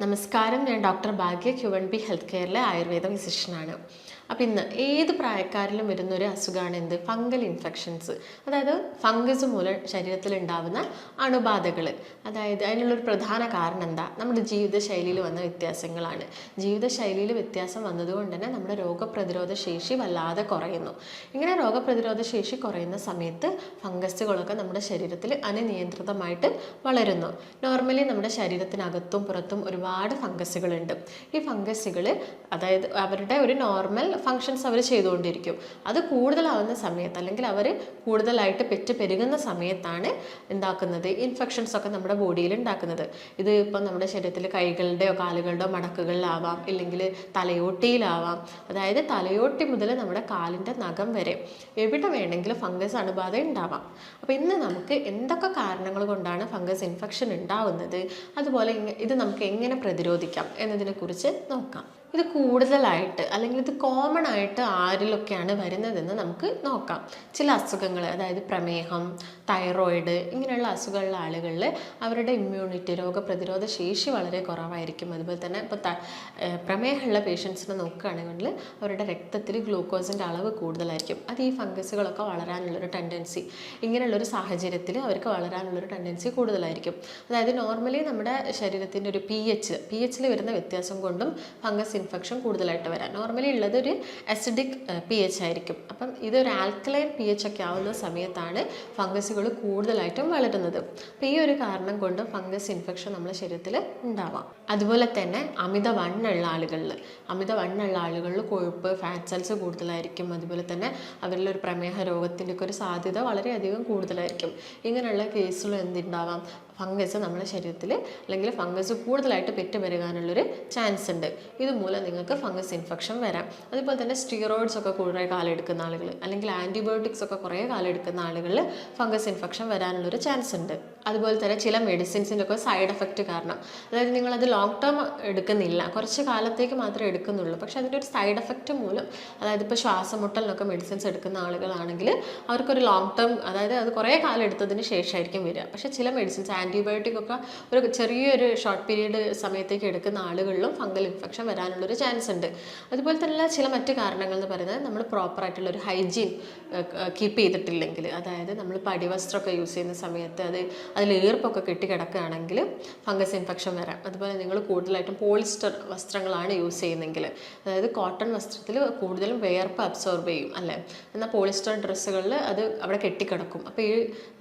നമസ്കാരം, ഞാൻ ഡോക്ടർ ഭാഗ്യ QNB health കെയറിലെ Ayurveda ഫിസിഷ്യനാണ്. അപ്പോൾ ഇന്ന് ഏത് പ്രായക്കാരിലും വരുന്നൊരു അസുഖമാണ് എന്ത്? Fungal infections. അതായത് ഫംഗസ് മൂലം ശരീരത്തിൽ ഉണ്ടാകുന്ന അണുബാധകൾ. അതായത് അതിനുള്ളൊരു പ്രധാന കാരണം എന്താ? നമ്മുടെ ജീവിതശൈലിയിൽ വന്ന വ്യത്യാസങ്ങളാണ്. ജീവിതശൈലിയിൽ വ്യത്യാസം വന്നതുകൊണ്ട് തന്നെ നമ്മുടെ രോഗപ്രതിരോധ ശേഷി വല്ലാതെ കുറയുന്നു. ഇങ്ങനെ രോഗപ്രതിരോധ ശേഷി കുറയുന്ന സമയത്ത് ഫംഗസുകളൊക്കെ നമ്മുടെ ശരീരത്തിൽ അനിയന്ത്രിതമായിട്ട് വളരുന്നു. നോർമലി നമ്മുടെ ശരീരത്തിനകത്തും പുറത്തും ഒരുപാട് ഫംഗസുകളുണ്ട്. ഈ ഫംഗസുകൾ അതായത് അവരുടെ ഒരു നോർമൽ ഫങ്ഷൻസ് അവർ ചെയ്തുകൊണ്ടിരിക്കും. അത് കൂടുതലാവുന്ന സമയത്ത് അല്ലെങ്കിൽ അവർ കൂടുതലായിട്ട് പെരുകുന്ന സമയത്താണ് ഉണ്ടാക്കുന്നത് ഇൻഫെക്ഷൻസ് ഒക്കെ നമ്മുടെ ബോഡിയിൽ ഉണ്ടാക്കുന്നത്. ഇത് ഇപ്പം നമ്മുടെ ശരീരത്തിൽ കൈകളുടെയോ കാലുകളുടെയോ മടക്കുകളിലാവാം, ഇല്ലെങ്കിൽ തലയോട്ടിയിലാവാം. അതായത് തലയോട്ടി മുതൽ നമ്മുടെ കാലിൻ്റെ നഖം വരെ എവിടെ വേണമെങ്കിലും ഫംഗസ് അണുബാധ ഉണ്ടാവാം. അപ്പോൾ ഇന്ന് നമുക്ക് എന്തൊക്കെ കാരണങ്ങൾ കൊണ്ടാണ് ഫംഗസ് ഇൻഫെക്ഷൻ ഉണ്ടാവുന്നത്, അതുപോലെ ഇത് നമുക്ക് എങ്ങനെ പ്രതിരോധിക്കാം എന്നതിനെക്കുറിച്ച് നോക്കാം. ഇത് കൂടുതലായിട്ട് അല്ലെങ്കിൽ ഇത് കോമൺ ആയിട്ട് ആരിലൊക്കെയാണ് വരുന്നതെന്ന് നമുക്ക് നോക്കാം. ചില അസുഖങ്ങൾ, അതായത് പ്രമേഹം, തൈറോയിഡ്, ഇങ്ങനെയുള്ള അസുഖമുള്ള ആളുകളിൽ അവരുടെ ഇമ്മ്യൂണിറ്റി, രോഗപ്രതിരോധ ശേഷി വളരെ കുറവായിരിക്കും. അതുപോലെ തന്നെ ഇപ്പോൾ പ്രമേഹമുള്ള പേഷ്യൻസിനെ നോക്കുകയാണെങ്കിൽ അവരുടെ രക്തത്തിൽ ഗ്ലൂക്കോസിൻ്റെ അളവ് കൂടുതലായിരിക്കും. അത് ഈ ഫംഗസുകളൊക്കെ വളരാനുള്ളൊരു ടെൻഡൻസി, ഇങ്ങനെയുള്ളൊരു സാഹചര്യത്തിൽ അവർക്ക് വളരാനുള്ളൊരു ടെൻഡൻസി കൂടുതലായിരിക്കും. അതായത് നോർമലി നമ്മുടെ ശരീരത്തിൻ്റെ ഒരു പി എച്ചിൽ വരുന്ന വ്യത്യാസം കൊണ്ടും ഫംഗസ് ഇൻഫെക്ഷൻ കൂടുതലായിട്ട് വരാം. നോർമലി ഉള്ളത് ഒരു അസിഡിക് pH ആയിരിക്കും. അപ്പം ഇതൊരു ആൽക്കലൈൻ pH ഒക്കെ ആവുന്ന സമയത്താണ് ഫംഗസുകൾ കൂടുതലായിട്ടും വളരുന്നത്. അപ്പോൾ ഈ ഒരു കാരണം കൊണ്ട് ഫംഗസ് ഇൻഫെക്ഷൻ നമ്മുടെ ശരീരത്തിൽ ഉണ്ടാവാം. അതുപോലെ തന്നെ അമിതവണ്ണമുള്ള ആളുകളിൽ കൊഴുപ്പ്, ഫാറ്റ് സെൽസ് കൂടുതലായിരിക്കും. അതുപോലെ തന്നെ അവരിലൊരു പ്രമേഹ രോഗത്തിൻ്റെ ഒക്കെ ഒരു സാധ്യത വളരെയധികം കൂടുതലായിരിക്കും. ഇങ്ങനെയുള്ള കേസുകൾ എന്തുണ്ടാവാം? ഫംഗസ് നമ്മുടെ ശരീരത്തിൽ അല്ലെങ്കിൽ ഫംഗസ് കൂടുതലായിട്ട് പെരുകാനുള്ളൊരു ചാൻസ് ഉണ്ട്. ഇതുമൂലം നിങ്ങൾക്ക് ഫംഗസ് ഇൻഫെക്ഷൻ വരാം. അതുപോലെ തന്നെ സ്റ്റിറോയിഡ്സ് ഒക്കെ കുറേ കാലം എടുക്കുന്ന ആളുകൾ അല്ലെങ്കിൽ ആൻറ്റിബയോട്ടിക്സ് ഒക്കെ കുറേ കാലം എടുക്കുന്ന ആളുകളിൽ ഫംഗസ് ഇൻഫെക്ഷൻ വരാനുള്ളൊരു ചാൻസ് ഉണ്ട്. അതുപോലെ തന്നെ ചില മെഡിസിൻസിൻ്റെ ഒക്കെ സൈഡ് എഫക്റ്റ് കാരണം, അതായത് നിങ്ങളത് ലോങ് ടേം എടുക്കുന്നില്ല, കുറച്ച് കാലത്തേക്ക് മാത്രമേ എടുക്കുന്നുള്ളൂ, പക്ഷേ അതിൻ്റെ ഒരു സൈഡ് എഫക്റ്റ് മൂലം, അതായത് ഇപ്പോൾ ശ്വാസമുട്ടലിനൊക്കെ മെഡിസിൻസ് എടുക്കുന്ന ആളുകളാണെങ്കിൽ അവർക്കൊരു ലോങ് ടേം, അതായത് അത് കുറേ കാലം എടുത്തതിന് ശേഷമായിരിക്കും വരിക. പക്ഷേ ചില മെഡിസിൻസ്, ആൻറ്റിബയോട്ടിക് ഒക്കെ ഒരു ചെറിയൊരു ഷോർട്ട് പീരീഡ് സമയത്തേക്ക് എടുക്കുന്ന ആളുകളിലും ഫംഗൽ ഇൻഫെക്ഷൻ വരാനുള്ളൊരു ചാൻസ് ഉണ്ട്. അതുപോലെ തന്നെ ചില മറ്റ് കാരണങ്ങൾ എന്ന് പറയുന്നത് നമ്മൾ പ്രോപ്പറായിട്ടുള്ളൊരു ഹൈജീൻ കീപ്പ് ചെയ്തിട്ടില്ലെങ്കിൽ, അതായത് നമ്മൾ അടിവസ്ത്രമൊക്കെ യൂസ് ചെയ്യുന്ന സമയത്ത് അതിൽ ഈർപ്പൊക്കെ കെട്ടിക്കിടക്കുകയാണെങ്കിൽ ഫംഗസ് ഇൻഫെക്ഷൻ വരാം. അതുപോലെ നിങ്ങൾ കൂടുതലായിട്ടും പോളിസ്റ്റർ വസ്ത്രങ്ങളാണ് യൂസ് ചെയ്യുന്നതെങ്കിൽ, അതായത് കോട്ടൺ വസ്ത്രത്തിൽ കൂടുതലും വിയർപ്പ് അബ്സോർബ് ചെയ്യും അല്ലേ, എന്നാൽ പോളിസ്റ്റർ ഡ്രസ്സുകളിൽ അത് അവിടെ കെട്ടിക്കിടക്കും. അപ്പോൾ ഈ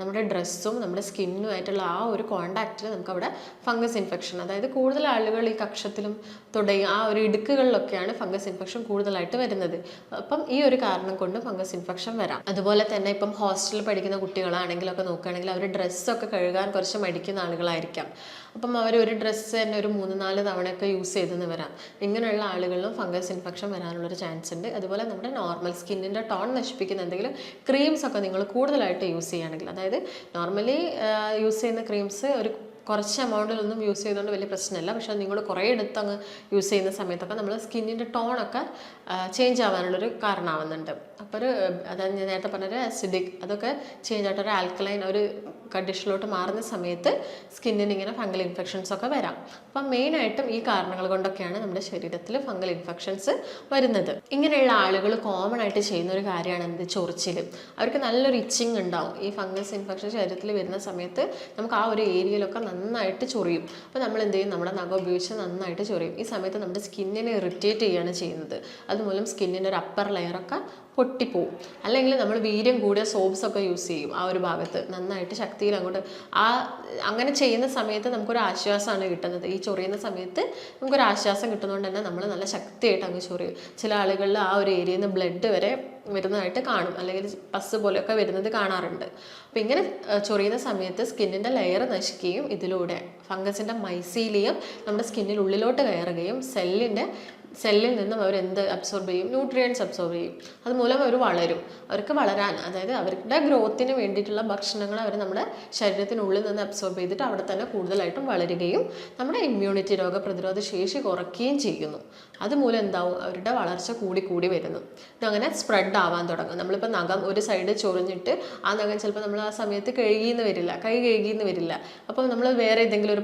നമ്മുടെ ഡ്രസ്സും നമ്മുടെ സ്കിന്നുമായിട്ടുള്ള ആ ഒരു കോണ്ടാക്റ്റിൽ നമുക്കവിടെ ഫംഗസ് ഇൻഫെക്ഷൻ, അതായത് കൂടുതൽ ആളുകൾ ഈ കക്ഷത്തിലും തുടങ്ങി ആ ഒരു ഇടുക്കുകളിലൊക്കെയാണ് ഫംഗസ് ഇൻഫെക്ഷൻ കൂടുതലായിട്ട് വരുന്നത്. അപ്പം ഈ ഒരു കാരണം കൊണ്ട് ഫംഗസ് ഇൻഫെക്ഷൻ വരാം. അതുപോലെ തന്നെ ഇപ്പം ഹോസ്റ്റലിൽ പഠിക്കുന്ന കുട്ടികളാണെങ്കിലൊക്കെ നോക്കുകയാണെങ്കിൽ അവർ ഡ്രസ്സൊക്കെ കഴുകാൻ കുറച്ച് മടിക്കുന്ന ആളുകളായിരിക്കാം. അപ്പം അവർ ഒരു ഡ്രസ്സ് തന്നെ ഒരു 3-4 തവണയൊക്കെ യൂസ് ചെയ്തെന്ന് വരാം. ഇങ്ങനെയുള്ള ആളുകളിലും ഫംഗസ് ഇൻഫെക്ഷൻ വരാനുള്ളൊരു ചാൻസ് ഉണ്ട്. അതുപോലെ നമ്മുടെ നോർമൽ സ്കിന്നിൻ്റെ ടോൺ നശിപ്പിക്കുന്ന എന്തെങ്കിലും ക്രീംസ് ഒക്കെ നിങ്ങൾ കൂടുതലായിട്ട് യൂസ് ചെയ്യുകയാണെങ്കിൽ, അതായത് നോർമലി യൂസ് ചെയ്യുന്ന ക്രീംസ് ഒരു കുറച്ച് എമൗണ്ടിലൊന്നും യൂസ് ചെയ്തുകൊണ്ട് വലിയ പ്രശ്നമില്ല, പക്ഷേ നിങ്ങൾ കുറേ എടുത്ത് അങ്ങ് യൂസ് ചെയ്യുന്ന സമയത്തൊക്കെ നമ്മൾ സ്കിന്നിൻ്റെ ടോണൊക്കെ ചേഞ്ച് ആവാനുള്ളൊരു കാരണമാവുന്നുണ്ട്. അപ്പോൾ അതായത് ഞാൻ നേരത്തെ പറഞ്ഞൊരു അസിഡിക് അതൊക്കെ ചേഞ്ച് ആയിട്ടൊരു ആൽക്കലൈൻ ഒരു കണ്ടീഷനിലോട്ട് മാറുന്ന സമയത്ത് സ്കിന്നിന് ഇങ്ങനെ ഫംഗൽ ഇൻഫെക്ഷൻസ് ഒക്കെ വരാം. അപ്പം മെയിനായിട്ടും ഈ കാരണങ്ങൾ കൊണ്ടൊക്കെയാണ് നമ്മുടെ ശരീരത്തിൽ ഫംഗൽ ഇൻഫെക്ഷൻസ് വരുന്നത്. ഇങ്ങനെയുള്ള ആളുകൾ കോമൺ ആയിട്ട് ചെയ്യുന്ന ഒരു കാര്യമാണ് എന്ത്? ചൊറിച്ചിൽ. അവർക്ക് നല്ലൊരു ഇച്ചിങ് ഉണ്ടാവും. ഈ ഫംഗസ് ഇൻഫെക്ഷൻ ശരീരത്തിൽ വരുന്ന സമയത്ത് നമുക്ക് ആ ഒരു ഏരിയയിലൊക്കെ നന്നായിട്ട് ചൊറിയും. അപ്പോൾ നമ്മൾ എന്ത് ചെയ്യും? നമ്മുടെ നഖം ഉപയോഗിച്ച് നന്നായിട്ട് ചൊറിയും. ഈ സമയത്ത് നമ്മുടെ സ്കിന്നിനെ ഇറിറ്റേറ്റ് ചെയ്യുകയാണ് ചെയ്യുന്നത്. അതുമൂലം സ്കിന്നിൻ്റെ ഒരു അപ്പർ ലെയറൊക്കെ പൊട്ടിപ്പോവും. അല്ലെങ്കിൽ നമ്മൾ വീര്യം കൂടിയ സോപ്സൊക്കെ യൂസ് ചെയ്യും ആ ഒരു ഭാഗത്ത് നന്നായിട്ട് ശക്തിയിൽ അങ്ങോട്ട്. അങ്ങനെ ചെയ്യുന്ന സമയത്ത് നമുക്കൊരു ആശ്വാസമാണ് കിട്ടുന്നത്. ഈ ചൊറിയുന്ന സമയത്ത് നമുക്കൊരു ആശ്വാസം കിട്ടുന്നതുകൊണ്ട് തന്നെ നമ്മൾ നല്ല ശക്തിയായിട്ട് അങ്ങ് ചൊറിയും. ചില ആളുകളിൽ ആ ഒരു ഏരിയയിൽ നിന്ന് ബ്ലഡ് വരെ വരുന്നതായിട്ട് കാണും, അല്ലെങ്കിൽ പസ് പോലെയൊക്കെ വരുന്നത് കാണാറുണ്ട്. അപ്പോൾ ഇങ്ങനെ ചൊറിയുന്ന സമയത്ത് സ്കിന്നിൻ്റെ ലെയർ നശിക്കുകയും ഇതിലൂടെ ഫംഗസിൻ്റെ മൈസീലിയം നമ്മുടെ സ്കിന്നിനുള്ളിലോട്ട് കയറുകയും സെല്ലിൻ്റെ സെല്ലിൽ നിന്നും അവർ എന്ത് അബ്സോർബ് ചെയ്യും? ന്യൂട്രിയൻസ് അബ്സോർബ് ചെയ്യും. അതുമൂലം അവർ വളരും. അവർക്ക് വളരാൻ, അതായത് അവരുടെ ഗ്രോത്തിന് വേണ്ടിയിട്ടുള്ള ഭക്ഷണങ്ങൾ അവർ നമ്മുടെ ശരീരത്തിനുള്ളിൽ നിന്ന് അബ്സോർബ് ചെയ്തിട്ട് അവിടെ തന്നെ കൂടുതലായിട്ടും വളരുകയും നമ്മുടെ ഇമ്മ്യൂണിറ്റി, രോഗപ്രതിരോധ ശേഷി കുറയ്ക്കുകയും ചെയ്യുന്നു. അതുമൂലം എന്താവും? അവരുടെ വളർച്ച കൂടി കൂടി വരുന്നു. ഇതങ്ങനെ സ്പ്രെഡ് ആവാൻ തുടങ്ങും. നമ്മളിപ്പോൾ നഖം ഒരു സൈഡ് ചൊറിഞ്ഞിട്ട് ആ നഖം ചിലപ്പോൾ നമ്മൾ ആ സമയത്ത് കഴുകിയെന്ന് വരില്ല, കൈ കഴുകിയെന്ന് വരില്ല. അപ്പോൾ നമ്മൾ വേറെ ഏതെങ്കിലും ഒരു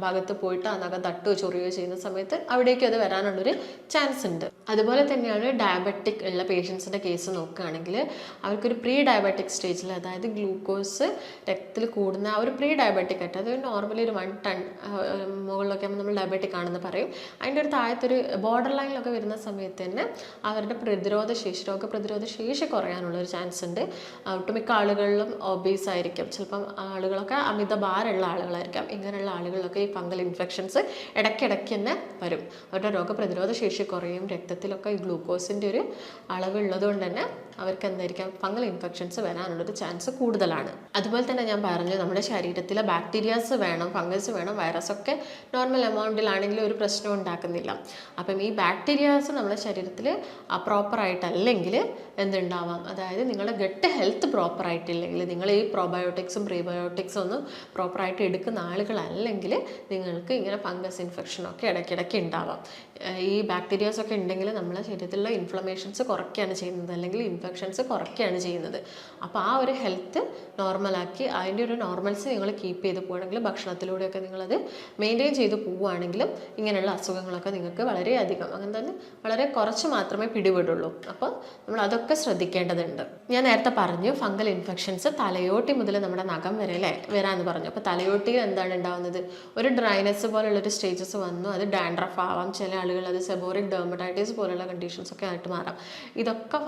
ഭാഗത്ത് പോയിട്ട് ആ നഖം തട്ടുകയോ ചൊറിയുകയോ ചെയ്യുന്ന സമയത്ത് അവിടേക്ക് അത് വരാനുള്ളൊരു ചാൻസ് ഉണ്ട്. അതുപോലെ തന്നെയാണ് ഡയബറ്റിക് ഉള്ള പേഷ്യൻസിൻ്റെ കേസ് നോക്കുകയാണെങ്കിൽ അവർക്കൊരു പ്രീ ഡയബറ്റിക് സ്റ്റേജിൽ, അതായത് ഗ്ലൂക്കോസ് രക്തത്തിൽ കൂടുന്ന ആ ഒരു പ്രീ ഡയബറ്റിക് ആയിട്ട്, അത് നോർമലി ഒരു 1 ടൺ മുകളിലൊക്കെ നമ്മൾ ഡയബറ്റിക് ആണെന്ന് പറയും. അതിൻ്റെ ഒരു താഴത്തൊരു ബോർഡർ ലൈനിലൊക്കെ വരുന്ന സമയത്ത് തന്നെ അവരുടെ രോഗപ്രതിരോധ ശേഷി കുറയാനുള്ളൊരു ചാൻസ് ഉണ്ട്. ഒട്ടുമിക്ക ആളുകളിലും ഒബീസ് ആയിരിക്കും, ചിലപ്പം ആളുകളൊക്കെ അമിത ഭാരമുള്ള ആളുകളായിരിക്കാം. ഇങ്ങനെയുള്ള ആളുകളിലൊക്കെ ഈ ഫംഗൽ ഇൻഫെക്ഷൻസ് ഇടയ്ക്കിടയ്ക്ക് തന്നെ വരും. അവരുടെ രോഗപ്രതിരോധ ശേഷി കുറയും. രക്തത്തിലൊക്കെ ഈ ഗ്ലൂക്കോസിൻ്റെ ഒരു അളവുള്ളത് കൊണ്ട് തന്നെ അവർക്ക് എന്തായിരിക്കാം? ഫംഗൽ ഇൻഫെക്ഷൻസ് വരാനുള്ളൊരു ചാൻസ് കൂടുതലാണ്. അതുപോലെ തന്നെ ഞാൻ പറഞ്ഞു, നമ്മുടെ ശരീരത്തിലെ ബാക്ടീരിയാസ് വേണം, ഫംഗസ് വേണം, വൈറസൊക്കെ നോർമൽ എമൗണ്ടിലാണെങ്കിൽ ഒരു പ്രശ്നം ഉണ്ടാക്കുന്നില്ല. അപ്പം ഈ ബാക്ടീരിയാസ് നമ്മുടെ ശരീരത്തിൽ പ്രോപ്പറായിട്ടല്ലെങ്കിൽ എന്തുണ്ടാവാം? അതായത് നിങ്ങളുടെ ഗട്ട് ഹെൽത്ത് പ്രോപ്പറായിട്ടില്ലെങ്കിൽ, നിങ്ങൾ ഈ പ്രോബയോട്ടിക്സും പ്രീബയോട്ടിക്സും ഒന്നും പ്രോപ്പറായിട്ട് എടുക്കുന്ന ആളുകളല്ലെങ്കിൽ നിങ്ങൾക്ക് ഇങ്ങനെ ഫംഗസ് ഇൻഫെക്ഷനൊക്കെ ഇടയ്ക്കിടയ്ക്ക് ഉണ്ടാവാം. ഈ ബാക്ടീരിയാസൊക്കെ ഉണ്ടെങ്കിൽ നമ്മുടെ ശരീരത്തിലുള്ള ഇൻഫ്ലമേഷൻസ് കുറയ്ക്കുകയാണ് ചെയ്യുന്നത്, അല്ലെങ്കിൽ ഇൻഫെക്ഷൻസ് കുറയ്ക്കുകയാണ് ചെയ്യുന്നത്. അപ്പോൾ ആ ഒരു ഹെൽത്ത് നോർമലാക്കി അതിൻ്റെ ഒരു നോർമൽസ് നിങ്ങൾ കീപ്പ് ചെയ്ത് പോവുകയാണെങ്കിൽ, ഭക്ഷണത്തിലൂടെയൊക്കെ നിങ്ങളത് മെയിൻറ്റെയിൻ ചെയ്ത് പോവുകയാണെങ്കിലും ഇങ്ങനെയുള്ള അസുഖങ്ങളൊക്കെ നിങ്ങൾക്ക് വളരെയധികം, അങ്ങനെ തന്നെ വളരെ കുറച്ച് മാത്രമേ പിടിപെടുള്ളൂ. അപ്പോൾ നമ്മൾ അതൊക്കെ ശ്രദ്ധിക്കേണ്ടതുണ്ട്. ഞാൻ നേരത്തെ പറഞ്ഞു ഫംഗൽ ഇൻഫെക്ഷൻസ് തലയോട്ടി മുതൽ നമ്മുടെ നഖം വരെ അല്ലേ വരാമെന്ന് പറഞ്ഞു. അപ്പോൾ തലയോട്ടിയിൽ എന്താണ് ഉണ്ടാകുന്നത്? ഒരു ഡ്രൈനെസ് പോലുള്ളൊരു സ്റ്റേജസ് വന്നു. അത് ഡാൻഡ്രഫ് ആവാം, ചില ആളുകൾ അത് സെബോറിക് ഡെർമറ്റൈറ്റിസ് പോലുള്ള കണ്ടീഷൻസ് ഒക്കെ ആയിട്ട് മാറാം. ഇതൊക്കെ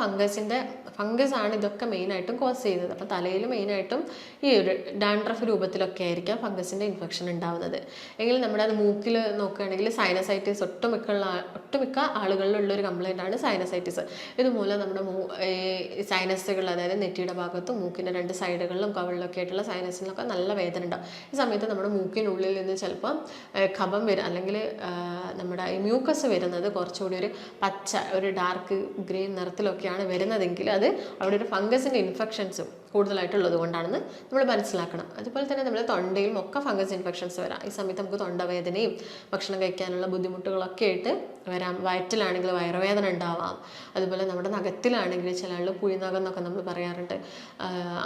ഫംഗസ് ആണ് ഇതൊക്കെ മെയിനായിട്ടും കോസ് ചെയ്യുന്നത്. അപ്പോൾ തലയിൽ മെയിനായിട്ടും ഈ ഒരു ഡാൻഡ്രഫ് രൂപത്തിലൊക്കെ ആയിരിക്കാം ഫംഗസിൻ്റെ ഇൻഫെക്ഷൻ ഉണ്ടാവുന്നത്. എങ്കിൽ നമ്മുടെ അത് മൂക്കിൽ നോക്കുകയാണെങ്കിൽ സൈനസൈറ്റിസ് ഒട്ടുമിക്ക ആളുകളിലുള്ളൊരു കംപ്ലൈൻ്റ് ആണ് സൈനസൈറ്റിസ്. ഇതുമൂലം നമ്മുടെ സൈനസുകൾ, അതായത് നെറ്റിയുടെ ഭാഗത്തും മൂക്കിൻ്റെ 2 സൈഡുകളിലും കവിളിലൊക്കെ ആയിട്ടുള്ള സൈനസിനൊക്കെ നല്ല വേദന ഉണ്ടാവും. ഈ സമയത്ത് നമ്മുടെ മൂക്കിനുള്ളിൽ നിന്ന് ചിലപ്പം കഫം വരും, അല്ലെങ്കിൽ നമ്മുടെ മ്യൂക്കസ് വരുന്നത് കുറച്ചുകൂടി ഒരു പച്ച, ഒരു ഡാർക്ക് ഗ്രീൻ നിറത്തിലൊക്കെയാണ് വരുന്നതെങ്കിൽ അത് അവിടെ ഒരു ഫംഗസിൻ്റെ ഇൻഫെക്ഷൻസും കൂടുതലായിട്ടുള്ളത് കൊണ്ടാണെന്ന് നമ്മൾ മനസ്സിലാക്കണം. അതുപോലെ തന്നെ നമ്മുടെ തൊണ്ടയിലും ഒക്കെ ഫംഗസ് ഇൻഫെക്ഷൻസ് വരാം. ഈ സമയത്ത് നമുക്ക് തൊണ്ടവേദനയും ഭക്ഷണം കഴിക്കാനുള്ള ബുദ്ധിമുട്ടുകളൊക്കെ ആയിട്ട് വരാം. വയറ്റിലാണെങ്കിൽ വയറുവേദന ഉണ്ടാവാം. അതുപോലെ നമ്മുടെ നഖത്തിലാണെങ്കിൽ ചില ആൾ പുഴിനഖം എന്നൊക്കെ നമ്മൾ പറയാറുണ്ട്.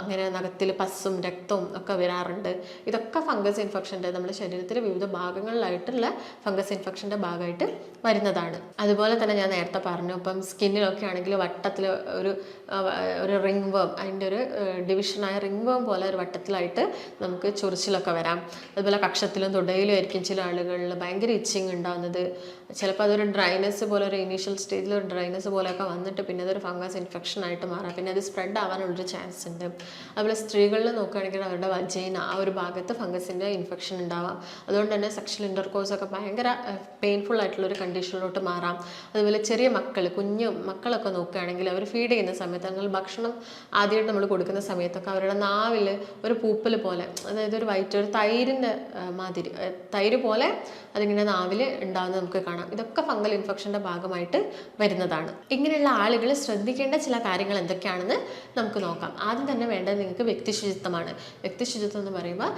അങ്ങനെ നഖത്തിൽ പസ്സും രക്തവും ഒക്കെ വരാറുണ്ട്. ഇതൊക്കെ ഫംഗസ് ഇൻഫെക്ഷൻ്റെ, നമ്മുടെ ശരീരത്തിലെ വിവിധ ഭാഗങ്ങളിലായിട്ടുള്ള ഫംഗസ് ഇൻഫെക്ഷൻ്റെ ഭാഗമായിട്ട് വരുന്നതാണ്. അതുപോലെ തന്നെ ഞാൻ നേരത്തെ പറഞ്ഞു, ഇപ്പം സ്കിന്നിലൊക്കെ ആണെങ്കിൽ വട്ടത്തിൽ ഒരു റിംഗ് വേം, അതിൻ്റെ ഒരു ഡിവിഷനായ റിംഗ് വേം പോലെ ഒരു വട്ടത്തിലായിട്ട് നമുക്ക് ചൊറിച്ചിലൊക്കെ വരാം. അതുപോലെ കക്ഷത്തിലും തുടയിലും ആയിരിക്കും ചില ആളുകളിൽ ഭയങ്കര ഇച്ചിങ് ഉണ്ടാകുന്നത്. ചിലപ്പോൾ അതൊരു ഡ്രൈനെസ് പോലെ, ഒരു ഇനീഷ്യൽ സ്റ്റേജിൽ ഒരു ഡ്രൈനെസ് പോലെയൊക്കെ വന്നിട്ട് പിന്നെ അതൊരു ഫംഗസ് ഇൻഫെക്ഷൻ ആയിട്ട് മാറാം. പിന്നെ അത് സ്പ്രെഡ് ആവാനുള്ളൊരു ചാൻസ് ഉണ്ട്. അതുപോലെ സ്ത്രീകളിൽ നോക്കുകയാണെങ്കിൽ അവരുടെ വജൈന ആ ഒരു ഭാഗത്ത് ഫംഗസിൻ്റെ ഇൻഫെക്ഷൻ ഉണ്ടാവാം. അതുകൊണ്ട് തന്നെ സെക്ഷൽ ഇൻ്റർകോഴ്സൊക്കെ ഭയങ്കര പെയിൻഫുൾ ആയിട്ടുള്ളൊരു കണ്ടീഷനിലോട്ട് മാറാം. അതുപോലെ ചെറിയ കുഞ്ഞു മക്കളൊക്കെ നോക്കുകയാണെങ്കിൽ അവർ ഫീഡ് ചെയ്യുന്ന സമയത്ത്, അല്ലെങ്കിൽ ഭക്ഷണം ആദ്യമായിട്ട് നമ്മൾ കൊടുക്കുന്ന സമയത്തൊക്കെ അവരുടെ നാവിൽ ഒരു പൂപ്പൽ പോലെ, അതായത് ഒരു തൈരിൻ്റെ മാതിരി, തൈര് പോലെ അതിങ്ങനെ നാവിൽ ഉണ്ടാകുന്നത് നമുക്ക് കാണാം. ഇതൊക്കെ ഫംഗൽ ഇൻഫെക്ഷൻ്റെ ഭാഗമായിട്ട് വരുന്നതാണ്. ഇങ്ങനെയുള്ള ആളുകൾ ശ്രദ്ധിക്കേണ്ട ചില കാര്യങ്ങൾ എന്തൊക്കെയാണെന്ന് നമുക്ക് നോക്കാം. ആദ്യം തന്നെ വേണ്ടത് നിങ്ങൾക്ക് വ്യക്തിശുചിത്വമാണ്. വ്യക്തിശുചിത്വം എന്ന് പറയുമ്പോൾ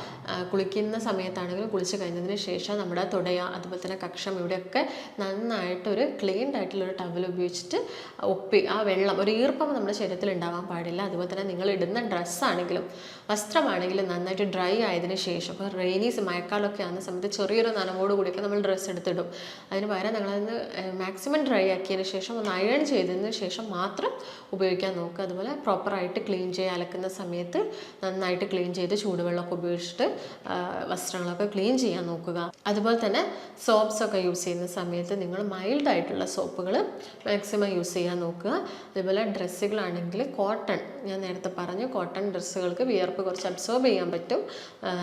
കുളിക്കുന്ന സമയത്താണെങ്കിലും കുളിച്ച് കഴിഞ്ഞതിന് ശേഷം നമ്മുടെ തുടയ, അതുപോലെ തന്നെ കക്ഷം, ഇവിടെയൊക്കെ നന്നായിട്ട് ഒരു ക്ലീൻഡ് ആയിട്ടുള്ളൊരു ടവൽ ഉപയോഗിച്ചിട്ട് ആ വെള്ളം, ഒരു ഈർപ്പം നമ്മുടെ ശരീരത്തിൽ ഉണ്ടാവാൻ പാടില്ല. അതുപോലെ തന്നെ നിങ്ങൾ ഇടുന്ന ഡ്രസ്സാണെങ്കിലും വസ്ത്രമാണെങ്കിലും നന്നായിട്ട് ഡ്രൈ ആയതിനു ശേഷം, ഇപ്പോൾ റെയിനീസ് മഴക്കാലമൊക്കെ ആകുന്ന സമയത്ത് ചെറിയൊരു നനവോട് കൂടിയൊക്കെ നമ്മൾ ഡ്രസ്സ് എടുത്തിടും. അതിന് പകരം നിങ്ങളതിന് മാക്സിമം ഡ്രൈ ആക്കിയതിന് ശേഷം ഒന്ന് അയൺ ചെയ്തതിന് ശേഷം മാത്രം ഉപയോഗിക്കാൻ നോക്കുക. അതുപോലെ പ്രോപ്പറായിട്ട് ക്ലീൻ ചെയ്യുക. അലക്കുന്ന സമയത്ത് നന്നായിട്ട് ക്ലീൻ ചെയ്ത് ചൂടുവെള്ളമൊക്കെ ഉപയോഗിച്ചിട്ട് വസ്ത്രങ്ങളൊക്കെ ക്ലീൻ ചെയ്യാൻ നോക്കുക. അതുപോലെ തന്നെ സോപ്സൊക്കെ യൂസ് ചെയ്യുന്ന സമയത്ത് നിങ്ങൾ മൈൽഡായിട്ടുള്ള സോപ്പുകൾ മാക്സിമം യൂസ് ചെയ്യാൻ നോക്കുക. അതുപോലെ ഡ്രസ്സുകളാണെങ്കിൽ കോട്ടൺ, ഞാൻ നേരത്തെ പറഞ്ഞു കോട്ടൺ ഡ്രസ്സുകൾക്ക് വിയർപ്പ് കുറച്ച് അബ്സോർബ് ചെയ്യാൻ പറ്റും.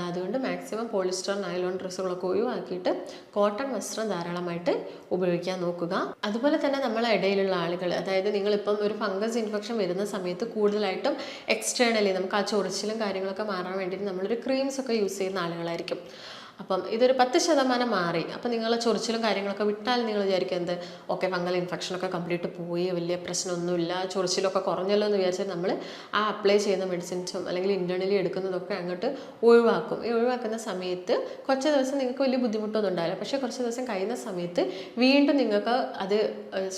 അതുകൊണ്ട് മാക്സിമം പോളിസ്റ്റർ, നൈലോൺ ഡ്രസ്സുകളൊക്കെ ഒഴിവാക്കിയിട്ട് കോട്ടൺ വസ്ത്രം ധാരാളമായിട്ട് ഉപയോഗിക്കാൻ നോക്കുക. അതുപോലെ തന്നെ നമ്മളെ ഇടയിലുള്ള ആളുകൾ, അതായത് നിങ്ങളിപ്പം ഒരു ഫംഗസ് ഇൻഫെക്ഷൻ വരുന്ന സമയത്ത് കൂടുതലായിട്ടും എക്സ്റ്റേണലി നമുക്ക് ആ ചൊറിച്ചിലും കാര്യങ്ങളൊക്കെ മാറാൻ വേണ്ടിയിട്ട് നമ്മളൊരു ക്രീംസ് ഒക്കെ യൂസ് ചെയ്യുന്ന ആളുകളായിരിക്കും. അപ്പം ഇതൊരു 10% മാറി. അപ്പം നിങ്ങൾ ചൊറിച്ചിലും കാര്യങ്ങളൊക്കെ വിട്ടാൽ നിങ്ങൾ വിചാരിക്കും എന്ത്, ഓക്കെ ഫംഗൽ ഇൻഫെക്ഷനൊക്കെ കംപ്ലീറ്റ് പോയി, വലിയ പ്രശ്നമൊന്നുമില്ല, ചൊറിച്ചിലൊക്കെ കുറഞ്ഞല്ലോ എന്ന് വിചാരിച്ചാൽ നമ്മൾ ആ അപ്ലൈ ചെയ്യുന്ന മെഡിസിൻസും അല്ലെങ്കിൽ ഇൻറ്റേർണലി എടുക്കുന്നതൊക്കെ അങ്ങോട്ട് ഒഴിവാക്കും. ഈ ഒഴിവാക്കുന്ന സമയത്ത് കുറച്ച് ദിവസം നിങ്ങൾക്ക് വലിയ ബുദ്ധിമുട്ടൊന്നും ഉണ്ടാവില്ല. പക്ഷേ കുറച്ച് ദിവസം കഴിയുന്ന സമയത്ത് വീണ്ടും നിങ്ങൾക്ക് അത്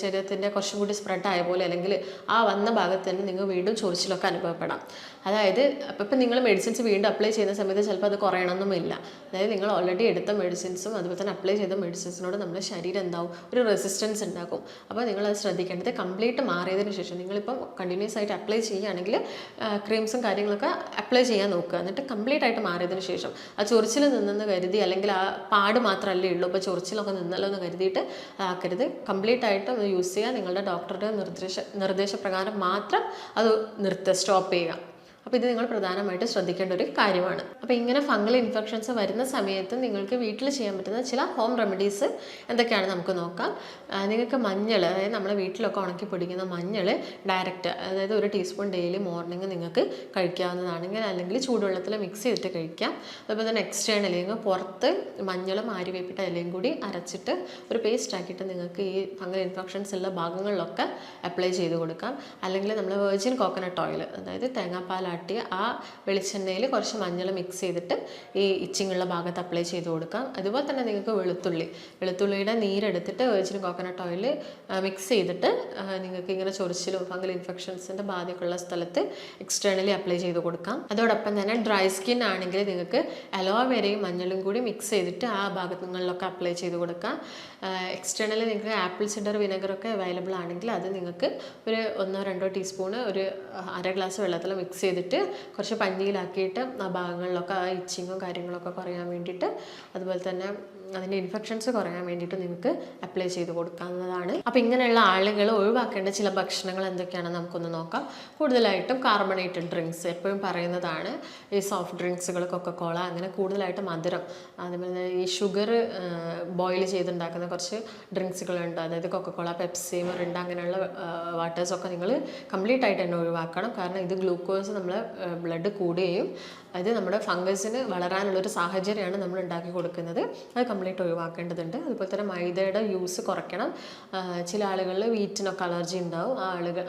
ശരീരത്തിൻ്റെ കുറച്ചും കൂടി സ്പ്രെഡ് ആയ പോലെ അല്ലെങ്കിൽ ആ വന്ന ഭാഗത്ത് തന്നെ നിങ്ങൾ വീണ്ടും ചൊറിച്ചിലൊക്കെ അനുഭവപ്പെടാം. അതായത് അപ്പം നിങ്ങൾ മെഡിസിൻസ് വീണ്ടും അപ്ലൈ ചെയ്യുന്ന സമയത്ത് ചിലപ്പോൾ അത് കുറയണമെന്നുമില്ല. അതായത് നിങ്ങൾ ഓൾറെഡി എടുത്ത മെഡിസിൻസും അതുപോലെ തന്നെ അപ്ലൈ ചെയ്ത മെഡിസിൻസിനോട് നമ്മുടെ ശരീരം എന്താവും, ഒരു റെസിസ്റ്റൻസ് ഉണ്ടാക്കും. അപ്പോൾ നിങ്ങളത് ശ്രദ്ധിക്കേണ്ടത് കംപ്ലീറ്റ് മാറിയതിന് ശേഷം നിങ്ങളിപ്പം കണ്ടിന്യൂസ് ആയിട്ട് അപ്ലൈ ചെയ്യുകയാണെങ്കിൽ ക്രീംസും കാര്യങ്ങളൊക്കെ അപ്ലൈ ചെയ്യാൻ നോക്കുക. എന്നിട്ട് കംപ്ലീറ്റ് ആയിട്ട് മാറിയതിന് ശേഷം ആ ചൊറിച്ചിൽ നിന്നെന്ന് കരുതി അല്ലെങ്കിൽ ആ പാട് മാത്രമല്ലേ ഉള്ളൂ, ഇപ്പോൾ ചൊറിച്ചിലൊക്കെ നിന്നല്ലോ എന്ന് കരുതിയിട്ട് ആക്കരുത്. കംപ്ലീറ്റ് ആയിട്ട് യൂസ് ചെയ്യുക. നിങ്ങളുടെ ഡോക്ടറുടെ നിർദ്ദേശപ്രകാരം മാത്രം അത് സ്റ്റോപ്പ് ചെയ്യുക. അപ്പോൾ ഇത് നിങ്ങൾ പ്രധാനമായിട്ട് ശ്രദ്ധിക്കേണ്ട ഒരു കാര്യമാണ്. അപ്പോൾ ഇങ്ങനെ ഫംഗൽ ഇൻഫെക്ഷൻസ് വരുന്ന സമയത്ത് നിങ്ങൾക്ക് വീട്ടിൽ ചെയ്യാൻ പറ്റുന്ന ചില ഹോം റെമഡീസ് എന്തൊക്കെയാണ് നമുക്ക് നോക്കാം. നിങ്ങൾക്ക് മഞ്ഞൾ, അതായത് നമ്മുടെ വീട്ടിലൊക്കെ ഉണക്കി പൊടിക്കുന്ന മഞ്ഞൾ ഡയറക്റ്റ്, അതായത് 1 ടീസ്പൂൺ ഡെയിലി മോർണിംഗ് നിങ്ങൾക്ക് കഴിക്കാവുന്നതാണെങ്കിൽ, അല്ലെങ്കിൽ ചൂടുവെള്ളത്തിൽ മിക്സ് ചെയ്തിട്ട് കഴിക്കാം. അതുപോലെ തന്നെ എക്സ്റ്റേണലി നിങ്ങൾ പുറത്ത് മഞ്ഞളും ആര്യവേപ്പിട്ട ഇലയും കൂടി അരച്ചിട്ട് ഒരു പേസ്റ്റ് ആക്കിയിട്ട് നിങ്ങൾക്ക് ഈ ഫംഗൽ ഇൻഫെക്ഷൻസ് ഉള്ള ഭാഗങ്ങളിലൊക്കെ അപ്ലൈ ചെയ്ത് കൊടുക്കാം. അല്ലെങ്കിൽ നമ്മൾ വെർജിൻ കോക്കനട്ട് ഓയിൽ, അതായത് തേങ്ങാപ്പാൽ ആ വെളിച്ചെണ്ണയിൽ കുറച്ച് മഞ്ഞൾ മിക്സ് ചെയ്തിട്ട് ഈ ഇച്ചിങ്ങുള്ള ഭാഗത്ത് അപ്ലൈ ചെയ്ത് കൊടുക്കാം. അതുപോലെ തന്നെ നിങ്ങൾക്ക് വെളുത്തുള്ളിയുടെ നീരെടുത്തിട്ട് വെർജിൻ കോക്കനട്ട് ഓയിൽ മിക്സ് ചെയ്തിട്ട് നിങ്ങൾക്ക് ഇങ്ങനെ ചൊറിച്ചിലും ഫംഗൽ ഇൻഫെക്ഷൻസിൻ്റെ ബാധയൊക്കെയുള്ള സ്ഥലത്ത് എക്സ്റ്റേണലി അപ്ലൈ ചെയ്ത് കൊടുക്കാം. അതോടൊപ്പം തന്നെ ഡ്രൈ സ്കിൻ ആണെങ്കിൽ നിങ്ങൾക്ക് അലോവേരയും മഞ്ഞളും കൂടി മിക്സ് ചെയ്തിട്ട് ആ ഭാഗങ്ങളിലൊക്കെ അപ്ലൈ ചെയ്ത് കൊടുക്കാം. എക്സ്റ്റേണലി നിങ്ങൾക്ക് ആപ്പിൾ സിഡർ വിനെഗറൊക്കെ അവൈലബിൾ ആണെങ്കിൽ അത് നിങ്ങൾക്ക് ഒരു 1-2 ടീസ്പൂണ് ഒരു അര ഗ്ലാസ് വെള്ളത്തിൽ മിക്സ് ചെയ്തിട്ട് കുറച്ച് പഞ്ഞിയിലാക്കിയിട്ട് ആ ഭാഗങ്ങളിലൊക്കെ ആ ഇച്ചിങ്ങും കാര്യങ്ങളൊക്കെ കുറയാൻ വേണ്ടിയിട്ട്, അതുപോലെ തന്നെ അതിൻ്റെ ഇൻഫെക്ഷൻസ് കുറയാൻ വേണ്ടിയിട്ട് നിങ്ങൾക്ക് അപ്ലൈ ചെയ്ത് കൊടുക്കാവുന്നതാണ്. അപ്പോൾ ഇങ്ങനെയുള്ള ആളുകൾ ഒഴിവാക്കേണ്ട ചില ഭക്ഷണങ്ങൾ എന്തൊക്കെയാണെന്ന് നമുക്കൊന്ന് നോക്കാം. കൂടുതലായിട്ടും കാർബണേറ്റഡ് ഡ്രിങ്ക്സ് എപ്പോഴും പറയുന്നതാണ്. ഈ സോഫ്റ്റ് ഡ്രിങ്ക്സുകൾ, കൊക്കക്കോള, അങ്ങനെ കൂടുതലായിട്ട് മധുരം, അതുപോലെ ഈ ഷുഗർ ബോയിൽ ചെയ്തുണ്ടാക്കുന്ന കുറച്ച് ഡ്രിങ്ക്സുകളുണ്ട്. അതായത് കൊക്കക്കോള, പെപ്സി, മിറിൻഡ അങ്ങനെയുള്ള വാട്ടേഴ്സൊക്കെ നിങ്ങൾ കംപ്ലീറ്റ് ആയിട്ട് തന്നെ ഒഴിവാക്കണം. കാരണം ഇത് ഗ്ലൂക്കോസ് നമ്മളെ ബ്ലഡ് കൂടുകയും അത് നമ്മുടെ ഫംഗസിന് വളരാനുള്ളൊരു സാഹചര്യമാണ് നമ്മൾ ഉണ്ടാക്കി കൊടുക്കുന്നത്. അത് കംപ്ലീറ്റ് ഒഴിവാക്കേണ്ടതുണ്ട്. അതുപോലെ തന്നെ മൈദയുടെ യൂസ് കുറയ്ക്കണം. ചില ആളുകളിൽ വീറ്റിനൊക്കെ അലർജി ഉണ്ടാവും.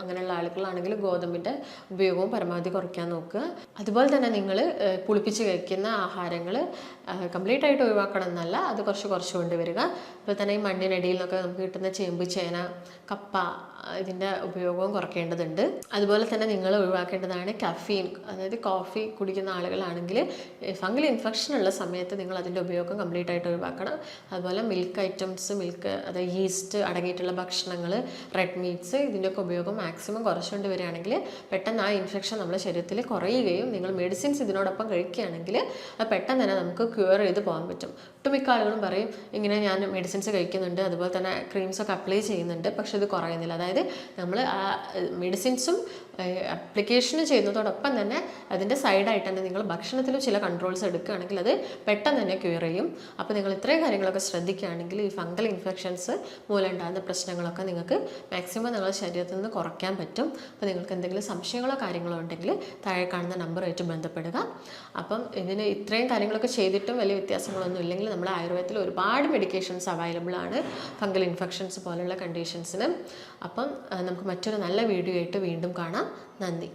അങ്ങനെയുള്ള ആളുകളാണെങ്കിൽ ഗോതമ്പിൻ്റെ ഉപയോഗവും പരമാവധി കുറയ്ക്കാൻ നോക്കുക. അതുപോലെ തന്നെ നിങ്ങൾ പുളിപ്പിച്ച് കഴിക്കുന്ന ആഹാരങ്ങൾ കംപ്ലീറ്റ് ആയിട്ട് ഒഴിവാക്കണം എന്നല്ല, അത് കുറച്ച് കൊണ്ടുവരിക. അതുപോലെ തന്നെ ഈ മണ്ണിനടിയിൽ നിന്നൊക്കെ നമുക്ക് കിട്ടുന്ന ചേമ്പ്, ചേന, കപ്പ, ഇതിൻ്റെ ഉപയോഗവും കുറയ്ക്കേണ്ടതുണ്ട്. അതുപോലെ തന്നെ നിങ്ങൾ ഒഴിവാക്കേണ്ടതാണ് കഫീൻ, അതായത് കോഫി കുടിക്കുന്ന ആളുകളാണെങ്കിൽ ഫംഗൽ ഇൻഫെക്ഷൻ ഉള്ള സമയത്ത് നിങ്ങൾ അതിൻ്റെ ഉപയോഗം കംപ്ലീറ്റ് ആയിട്ട് ഒഴിവാക്കണം. അതുപോലെ മിൽക്ക് ഐറ്റംസ്, അതായത് ഈസ്റ്റ് അടങ്ങിയിട്ടുള്ള ഭക്ഷണങ്ങൾ, റെഡ് മീറ്റ്സ്, ഇതിൻ്റെയൊക്കെ ഉപയോഗം മാക്സിമം കുറച്ചുകൊണ്ട് വരികയാണെങ്കിൽ പെട്ടെന്ന് ആ ഇൻഫെക്ഷൻ നമ്മുടെ ശരീരത്തിൽ കുറയുകയും നിങ്ങൾ മെഡിസിൻസ് ഇതിനോടൊപ്പം കഴിക്കുകയാണെങ്കിൽ അത് പെട്ടെന്ന് തന്നെ നമുക്ക് ക്യൂർ ചെയ്ത് പോകാൻ പറ്റും. ഒട്ടുമിക്ക ആളുകളും പറയും ഇങ്ങനെ ഞാൻ മെഡിസിൻസ് കഴിക്കുന്നുണ്ട്, അതുപോലെ തന്നെ ക്രീംസൊക്കെ അപ്ലൈ ചെയ്യുന്നുണ്ട്, പക്ഷെ ഇത് കുറയുന്നില്ല. അതായത് നമ്മൾ ആ മെഡിസിൻസും അപ്ലിക്കേഷൻ ചെയ്യുന്നതോടൊപ്പം തന്നെ അതിൻ്റെ സൈഡായിട്ട് തന്നെ നിങ്ങൾ ഭക്ഷണത്തിലും ചില കൺട്രോൾസ് എടുക്കുകയാണെങ്കിൽ അത് പെട്ടെന്ന് തന്നെ ക്യൂർ ചെയ്യും. അപ്പോൾ നിങ്ങൾ ഇത്രയും കാര്യങ്ങളൊക്കെ ശ്രദ്ധിക്കുകയാണെങ്കിൽ ഈ ഫംഗൽ ഇൻഫെക്ഷൻസ് മൂലം ഉണ്ടാകുന്ന പ്രശ്നങ്ങളൊക്കെ നിങ്ങൾക്ക് മാക്സിമം നിങ്ങളുടെ ശരീരത്തിൽ നിന്ന് കുറയ്ക്കാൻ പറ്റും. അപ്പോൾ നിങ്ങൾക്ക് എന്തെങ്കിലും സംശയങ്ങളോ കാര്യങ്ങളോ ഉണ്ടെങ്കിൽ താഴെ കാണുന്ന നമ്പറുമായിട്ട് ബന്ധപ്പെടുക. അപ്പം ഇതിന് ഇത്രയും കാര്യങ്ങളൊക്കെ ചെയ്തിട്ടും വലിയ വ്യത്യാസങ്ങളൊന്നും ഇല്ലെങ്കിൽ നമ്മുടെ ആയുർവേദത്തിൽ ഒരുപാട് മെഡിക്കേഷൻസ് അവൈലബിൾ ആണ് ഫംഗൽ ഇൻഫെക്ഷൻസ് പോലുള്ള കണ്ടീഷൻസിന്. അപ്പം നമുക്ക് മറ്റൊരു നല്ല വീഡിയോ ആയിട്ട് വീണ്ടും കാണാം. നന്ദി.